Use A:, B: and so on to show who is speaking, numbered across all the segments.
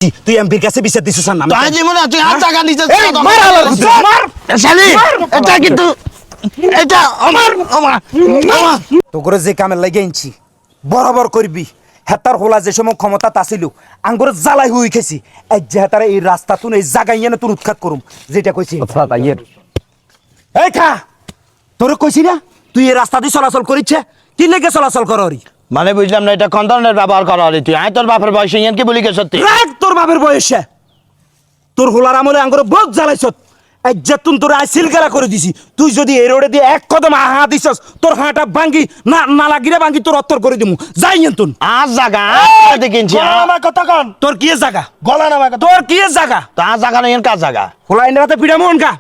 A: তুই এমপির কাছে বিচার দিছিস না
B: তাই জীবনে তুই আর টাকা নিতে
A: মার আলার মার
B: শালি এটা কিন্তু এটা আমার
A: তো করে যে কামে লাগে আনছি বরাবর করবি হেতার হোলা যে সময় ক্ষমতা তাছিল আঙ্গুর জ্বালাই হই খেছি এই যে হেতার এই রাস্তা তুই এই জায়গায় এনে তোর উৎখাত করুম যেটা কইছি এই খা তোর কইছি না তুই এই রাস্তা দিয়ে চলাচল করিচ্ছে কি লেগে চলাচল কররি
B: মানে বুঝলাম না এটা কোন ধরনের ব্যবহার করা হলি তুই আয় তোর বাপের বয়সে ইয়ান কি বলি কে সত্যি
A: রাখ তোর বাপের বয়সে তোর হোলার আমলে আঙ্গুর বহুত জ্বালাইছ একজাতুন তোর আইসিল গেলা করে দিছি তুই যদি এই রোডে দিয়ে এক কদম হা দিছস তোর হাঁটা ভাঙ্গি না না লাগিরে ভাঙ্গি তোর অত্তর করে দিমু যাই তুন
B: আজ জায়গা দেখিনছি
A: আমার কথা কন তোর কি জায়গা
B: গলা না আমার
A: তোর কি জায়গা
B: তা জায়গা নাই কাজ জায়গা
A: হোলা ইন্ডাতে পিডামু অনকা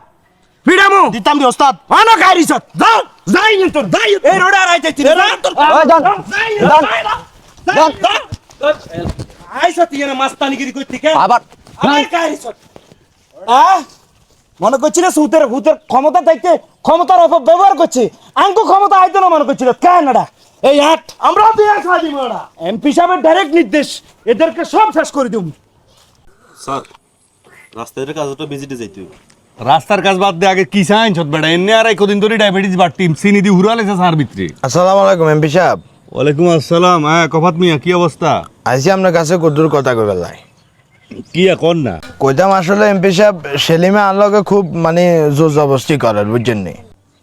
A: পিডামু
B: দিতাম দি ওস্তাদ
A: আনো গাড়িছ যাও যাই তোর যাই এই রোডে আর আইতেছি তোর আইছ তুই না মাস্তানিগিরি কইতে কে
B: আবার
A: গাড়িছ মনে করছি না সুতের ভূতের ক্ষমতা থাকতে ক্ষমতার অপব্যবহার করছে আঙ্কু ক্ষমতা আইতো না মনে করছিল কেনডা এই হাট আমরা দিয়ে খাদি মোড়া এমপি সাহেবের ডাইরেক্ট নির্দেশ এদেরকে সব শেষ করে দিম
C: স্যার রাস্তার কাজটা ভিজিটে যাইতে
D: রাস্তার কাজ বাদ দিয়ে আগে কি সাইন্স হত বেটা এনে আর কদিন ধরে ডায়াবেটিস বাড়তি চিনি দি হুরালেছে সার ভিতরে
B: আসসালামু আলাইকুম এমপি সাহেব
D: ওয়ালাইকুম আসসালাম হ্যাঁ কফাত মিয়া কি অবস্থা
B: আইছি আপনার কাছে কদ্দুর কথা কইবার লাই
D: কি এখন না
B: কইতাম আসলে এমপি সাহেব সেলিমে আনলকে খুব মানে জোর জবরদস্তি করার বুঝছেন নি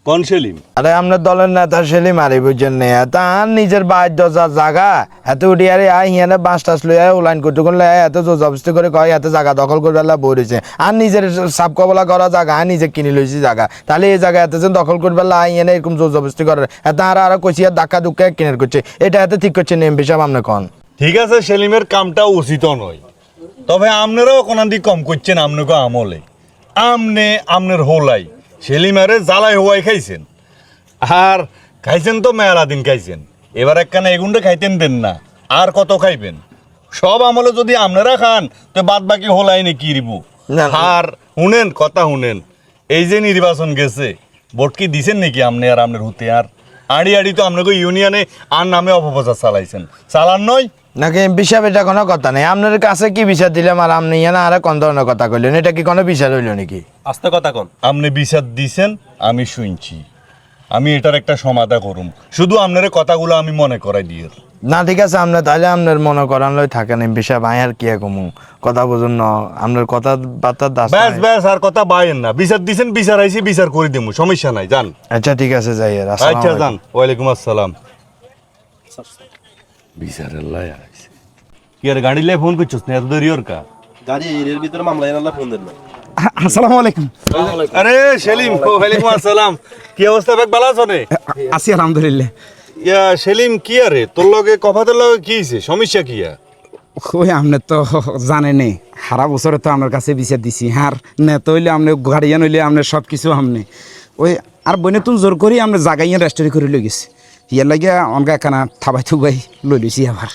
D: কোন সেলিম
B: আরে আপনার দলের নেতা সেলিম আরে বুঝছেন নি তার নিজের বাড়ির দরজা জায়গা এত উঠি আরে আই হিয়ানে বাঁশ টাস লই আয় উলাইন করতে লই এত জোর জবরদস্তি করে কয় এত জায়গা দখল করে আল্লাহ বইছে আর নিজের সাপ কবলা করা জায়গা নিজে কিনে লইছি জায়গা তাহলে এই জায়গা এত যেন দখল করবে আল্লাহ আই হিয়ানে এরকম জোর জবরদস্তি করে এত আর কইছি আর ধাক্কা দুক্কা কিনের করছে এটা এত ঠিক করছে এমপি সাহেব আপনি কোন
D: ঠিক আছে সেলিমের কামটা উচিত নয় তবে আপনারাও কোন দিক কম করছেন আপনাকে আমলে আমনের হোলাই সেলিমারে জ্বালাই হওয়াই খাইছেন আর খাইছেন তো মেলা দিন খাইছেন এবার একখানা এগুনটা খাইতেন দেন না আর কত খাইবেন সব আমলে যদি আপনারা খান তো বাদ বাকি হোলাই নে কি রিবু আর শুনেন কথা শুনেন এই যে নির্বাচন গেছে ভোট কি দিছেন নাকি আপনি আর আপনার হতে আর আড়ি আড়ি তো আপনাকে ইউনিয়নে আর নামে অপপ্রচার চালাইছেন চালান নয়
B: নাকি এমপি সাহেব এটা কোনো কথা নেই আপনার কাছে কি বিচার দিলাম আর আপনি না আর কোন ধরনের কথা কইলেন এটা কি কোনো বিচার হইল নাকি
C: আস্তে কথা কোন
D: আপনি বিচার দিছেন আমি শুনছি আমি এটার একটা সমাধা করুম শুধু আপনার কথাগুলো আমি মনে করাই দিয়ে
B: না ঠিক আছে আপনার তাহলে আপনার মনে করান লই থাকেন এমপি সাহেব আয় আর কি কমু কথা বুঝুন না আপনার কথা বার্তার দাস
D: ব্যাস ব্যাস আর কথা বাইেন না বিচার দিছেন বিচার আইছি বিচার করে দেবো সমস্যা নাই জান
B: আচ্ছা ঠিক আছে যাই আর
D: আচ্ছা জান ওয়ালাইকুম আসসালাম বিচারের লাই আইছে কি আর গাড়ি লাই ফোন করছিস না এত দেরি ওর কা
C: গাড়ি এর ভিতরে মামলা এনালা ফোন দেন না
A: আসসালামু আলাইকুম
D: আরে সেলিম ওয়ালাইকুম আসসালাম কি অবস্থা বেক ভালো আছো নে
A: আছি আলহামদুলিল্লাহ
D: ইয়া সেলিম কি আরে তোর লগে কথাদের লগে কি হইছে সমস্যা কি
A: ওই আপনি তো জানেনই সারা বছরে তো আপনার কাছে বিচার দিছি আর নেতা হইলে আপনি গার্ডিয়ান হইলে আপনার সব কিছু আপনি ওই আর বইনে তুমি জোর করি আপনি জাগাইয়া রেস্টোরি করে লই গেছি ইয়ার লাগে অনকা একখানা থাবাই থুবাই লই লইছি আবার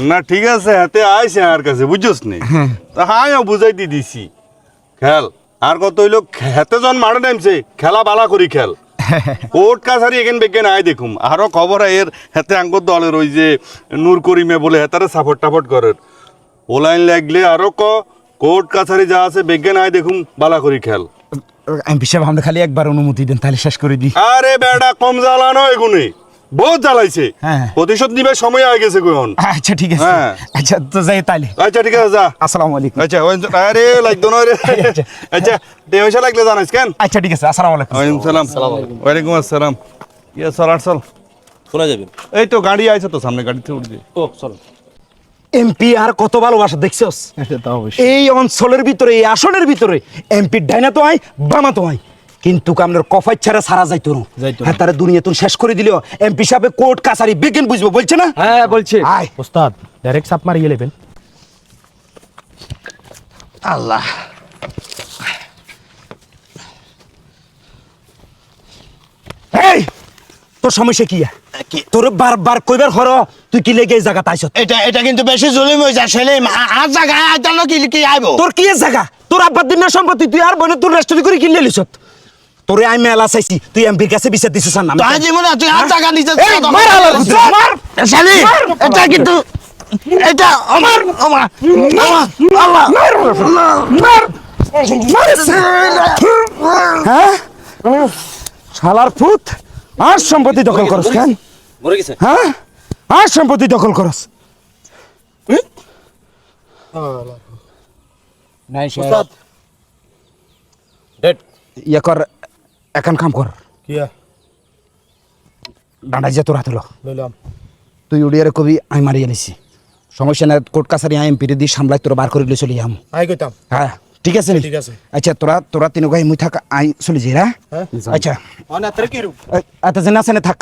D: না ঠিক আছে হাতে আইছে আর কাছে বুঝছস নি তা হাই বুঝাই দি দিছি খেল আর কত হইলো হাতে জন মারে নামছে খেলা বালা করি খেল কোর্ট কাছারি এখান বেগেন আয় দেখুম আরো খবর এর হাতে আঙ্গুর দলের ওই যে নূর করিমে বলে হেতারে সাপোর্ট টাপোর্ট করে ওলাইন লাগলে আরো কোর্ট কাছারি যা আছে বেগেন আয় দেখুম বালা করি খেল
A: এমপি সাহেব আপনি খালি একবার অনুমতি দেন তাহলে শেষ করে দিই
D: আরে বেটা কম জ্বালানো এগুনে বহুত জ্বালাইছে প্রতিশোধ নিবে সময় হয়ে গেছে কোন
A: আচ্ছা ঠিক আছে আচ্ছা তো যাই তাইলে
D: আচ্ছা ঠিক আছে যা
A: আসসালামু আলাইকুম
D: আচ্ছা আরে লাগতো না রে আচ্ছা দেহসা লাগলে জানাইস কেন
A: আচ্ছা ঠিক আছে আসসালামু আলাইকুম
D: ওয়ালাইকুম সালাম ওয়ালাইকুম আসসালাম ইয়া চল চল
C: শোনা যাবেন
D: এই তো গাড়ি আইছে তো সামনে গাড়িতে উঠবে
C: ও চলো
A: এমপি আর কত ভালোবাসা দেখছস এই অঞ্চলের ভিতরে এই আসনের ভিতরে এমপি ডাইনা তো আই বামা তো আই কিন্তু আপনার কফাই ছাড়া সারা যাইতো না হ্যাঁ তারা দুনিয়া তো শেষ করে দিল এমপি সাহেব কোর্ট কাছারি বিজ্ঞান বুঝবো বলছে না
E: হ্যাঁ বলছে
A: আয়
E: ওস্তাদ ডাইরেক্ট সাপ মারিয়ে নেবেন
A: আল্লাহ এই তোর সমস্যা কি তোর বারবার কইবার হর তুই কি লেগে এই জায়গা তাইছ
B: এটা কিন্তু বেশি জুলুম হয়ে যায় সেলিম আর জায়গা আইতাল কি কি আইবো
A: তোর কি জায়গা তোর আব্বার দিনের সম্পত্তি তুই আর বনে তোর রেস্টোরি করে কিনলে লিছ তোরে আমি মেলা চাইছি তুই এমপির কাছে বিচার দিছিস না
B: তাই জীবনে তুই আর জায়গা নিতে
A: মার আলার মার
B: শালি এটা কিন্তু এটা আমার আমার আল্লাহ
A: হ্যাঁ শালার ফুত আর সম্পত্তি দখল করস কেন
C: মরে গেছে
A: হ্যাঁ আর সম্পত্তি দখল করস
C: ডেড
A: ইয়ে কর এখন কাম কর ডান্ডা যে তোর হাতে লো তুই উড়িয়ারে কবি আমি মারি আনিছি সমস্যা না কোর্ট কাছারি আমি এমপি দিয়ে সামলাই তোরা বার করে দিলে চলে যাম হ্যাঁ ঠিক আছে নি? আচ্ছা তোরা তিন গাই মুই থাক আই চলে যাই আচ্ছা আচ্ছা যে না আছে না থাক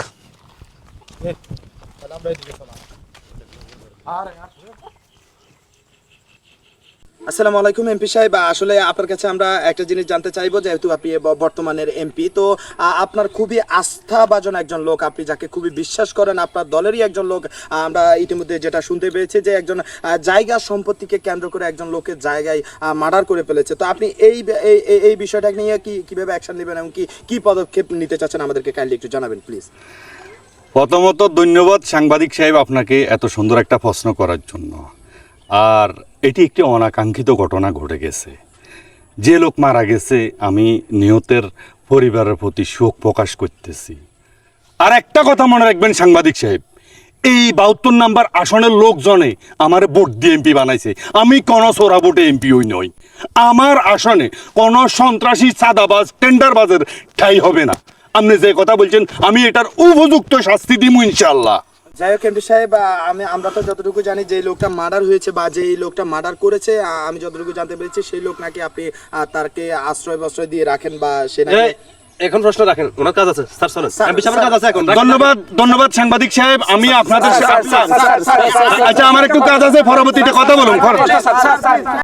F: আসসালামু আলাইকুম এমপি সাহেব, আসলে আপনার কাছে আমরা একটা জিনিস জানতে চাইবো, যেহেতু আপনি বর্তমানের এমপি, তো আপনার খুবই আস্থাভাজন একজন লোক, আপনি যাকে খুবই বিশ্বাস করেন, আপনার দলেরই একজন লোক, আমরা ইতিমধ্যে যেটা শুনতে পেয়েছি যে একজন জায়গা সম্পত্তিকে কেন্দ্র করে একজন লোকের জায়গায় মার্ডার করে ফেলেছে। তো আপনি এই বিষয়টা নিয়ে কিভাবে অ্যাকশন নেবেন এবং কি পদক্ষেপ নিতে চাচ্ছেন আমাদেরকে কাইন্ডলি একটু জানাবেন প্লিজ।
D: প্রথমত ধন্যবাদ সাংবাদিক সাহেব আপনাকে এত সুন্দর একটা প্রশ্ন করার জন্য। আর এটি একটি অনাকাঙ্ক্ষিত ঘটনা ঘটে গেছে, যে লোক মারা গেছে আমি নিহতের পরিবারের প্রতি শোক প্রকাশ করতেছি। আর একটা কথা মনে রাখবেন সাংবাদিক সাহেব, এই 72 নাম্বার আসনের লোকজনে আমার ভোট দিয়ে এমপি বানাইছে, আমি কোনো সোরা ভোটে এমপি হই নই। আমার আসনে কোনো সন্ত্রাসী সাদাবাজ টেন্ডারবাজের ঠাঁই হবে না। আপনি যে কথা বলছেন আমি এটার উপযুক্ত শাস্তি দিব ইনশাআল্লাহ।
F: যাই হোক এমপি সাহেব, আমরা তো যতটুকু জানি যে লোকটা মার্ডার হয়েছে বা যে লোকটা মার্ডার করেছে, আমি যতটুকু জানতে পেরেছি সেই লোক নাকি আপনি তাকে আশ্রয় বস্ত্রয় দিয়ে রাখেন বা সে নাকি
C: এখন প্রশ্ন রাখেন, ওনার কাজ আছে স্যার, চলেন এমপি সাহেবের কাজ আছে এখন।
D: ধন্যবাদ সাংবাদিক সাহেব, আমি আপনাদের আচ্ছা আমার একটু কাজ আছে, পরবর্তীতে কথা বলুন।